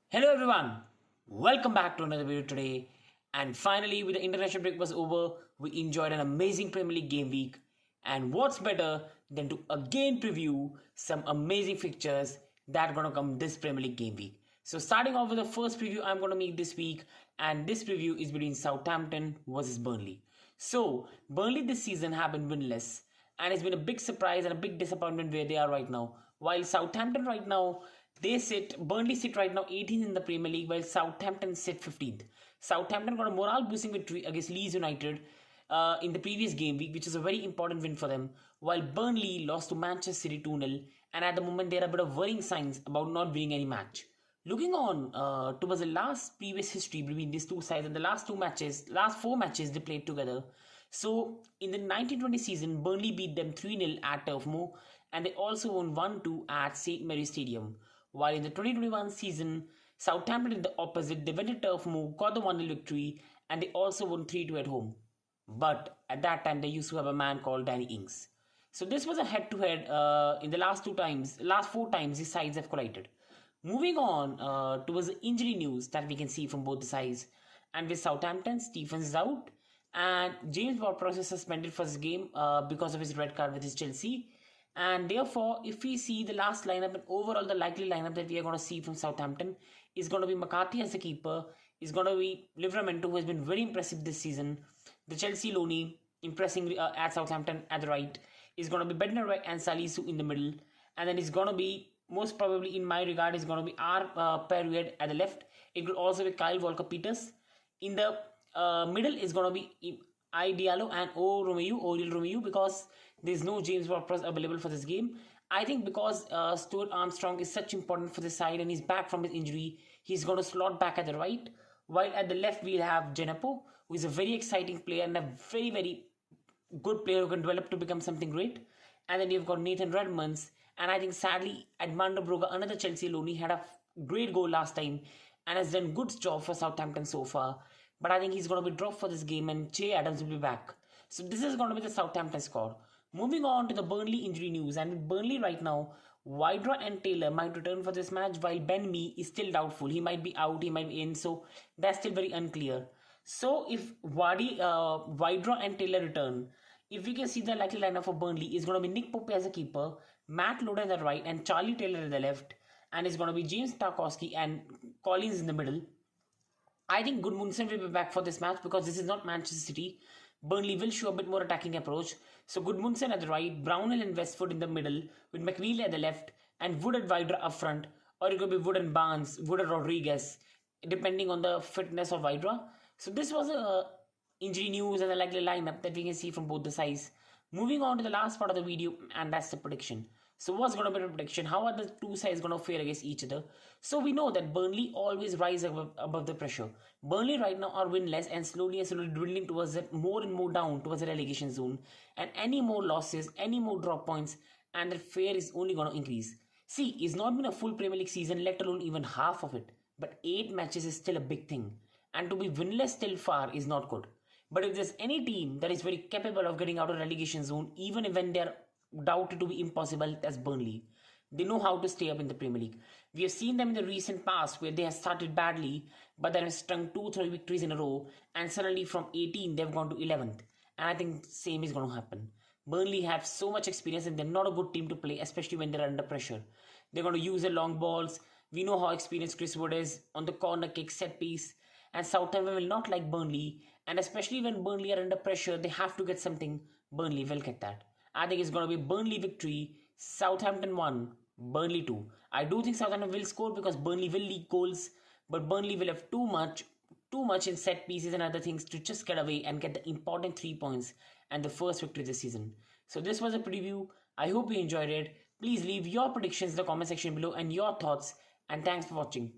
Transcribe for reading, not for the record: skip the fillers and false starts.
Hello everyone, welcome back to another video today. And finally, with the international break was over, we enjoyed an amazing Premier League game week. And what's better than to again preview some amazing fixtures that are gonna come this Premier League game week. So starting off with the first preview I'm gonna make this week, and this preview is between Southampton versus Burnley. So Burnley this season have been winless, and it's been a big surprise and a big disappointment where they are right now. While Southampton right now Burnley sit right now 18th in the Premier League, while Southampton sit 15th. Southampton got a morale boosting victory against Leeds United in the previous game week, which is a very important win for them, while Burnley lost to Manchester City 2-0, and at the moment there are a bit of worrying signs about not winning any match. Looking on towards the last previous history between these two sides and the last four matches they played together. So in the 1920 season, Burnley beat them 3-0 at Turf Moor, and they also won 1-2 at St Mary's Stadium. While in the 2021 season, Southampton did the opposite. They went to Turf Moor, got the 1-0 victory, and they also won 3-2 at home. But at that time, they used to have a man called Danny Ings. So this was a head-to-head in the last four times these sides have collided. Moving on towards the injury news that we can see from both the sides. And with Southampton, Stephens is out, and James Ward-Prowse is suspended for this game because of his red card with his Chelsea. And therefore, if we see the last lineup and overall the likely lineup that we are going to see from Southampton is going to be McCarthy as the keeper, is going to be Livramento, who has been very impressive this season, the Chelsea Loney impressing at Southampton at the right, is going to be Bednarek and Salisu in the middle, and then it's going to be, most probably in my regard, is going to be R. Perrier at the left. It could also be Kyle Walker-Peters. In the middle is going to be I Diallo and Oriel Romeu, because there's no James Ward-Prowse available for this game. I think because Stuart Armstrong is such important for the side and he's back from his injury, he's going to slot back at the right. While at the left we'll have Djenepo, who is a very exciting player and a very, very good player who can develop to become something great. And then you've got Nathan Redmond. And I think sadly, Edmundo Broga, another Chelsea loanee, had a great goal last time and has done good job for Southampton so far. But I think he's going to be dropped for this game and Che Adams will be back. So this is going to be the Southampton score. Moving on to the Burnley injury news, and with Burnley right now, Vydra and Taylor might return for this match, while Ben Mee is still doubtful. He might be out, he might be in, so that's still very unclear. So if Vydra and Taylor return, if we can see the likely lineup for Burnley is going to be Nick Pope as a keeper, Matt Loda at the right, and Charlie Taylor at the left, and it's going to be James Tarkowski and Collins in the middle. I think Gudmundsson will be back for this match because this is not Manchester City. Burnley will show a bit more attacking approach. So Gudmundsson at the right, Brownhill and Westwood in the middle, with McNeil at the left, and Wood at Vydra up front. Or it could be Wood and Barnes, Wood and Rodriguez, depending on the fitness of Vydra. So this was a injury news and the likely lineup that we can see from both the sides. Moving on to the last part of the video, and that's the prediction. So what's going to be the prediction? How are the two sides going to fare against each other? So we know that Burnley always rise above the pressure. Burnley right now are winless and slowly dwindling towards it, more and more down towards the relegation zone. And any more losses, any more drop points, and the fare is only going to increase. See, it's not been a full Premier League season, let alone even half of it. But 8 matches is still a big thing. And to be winless still far is not good. But if there's any team that is very capable of getting out of relegation zone, even when they're doubted to be impossible, as Burnley, they know how to stay up in the Premier League. We have seen them in the recent past where they have started badly, but then have strung 2-3 victories in a row, and suddenly from 18 they've gone to 11th. And I think same is going to happen. Burnley have so much experience and they're not a good team to play, especially when they're under pressure. They're going to use their long balls. We know how experienced Chris Wood is on the corner kick, set piece, and Southampton will not like Burnley. And especially when Burnley are under pressure, they have to get something. Burnley will get that. I think it's going to be Burnley victory, Southampton 1, Burnley 2. I do think Southampton will score because Burnley will leak goals, but Burnley will have too much in set pieces and other things to just get away and get the important 3 points and the first victory this season. So this was a preview. I hope you enjoyed it. Please leave your predictions in the comment section below and your thoughts, and thanks for watching.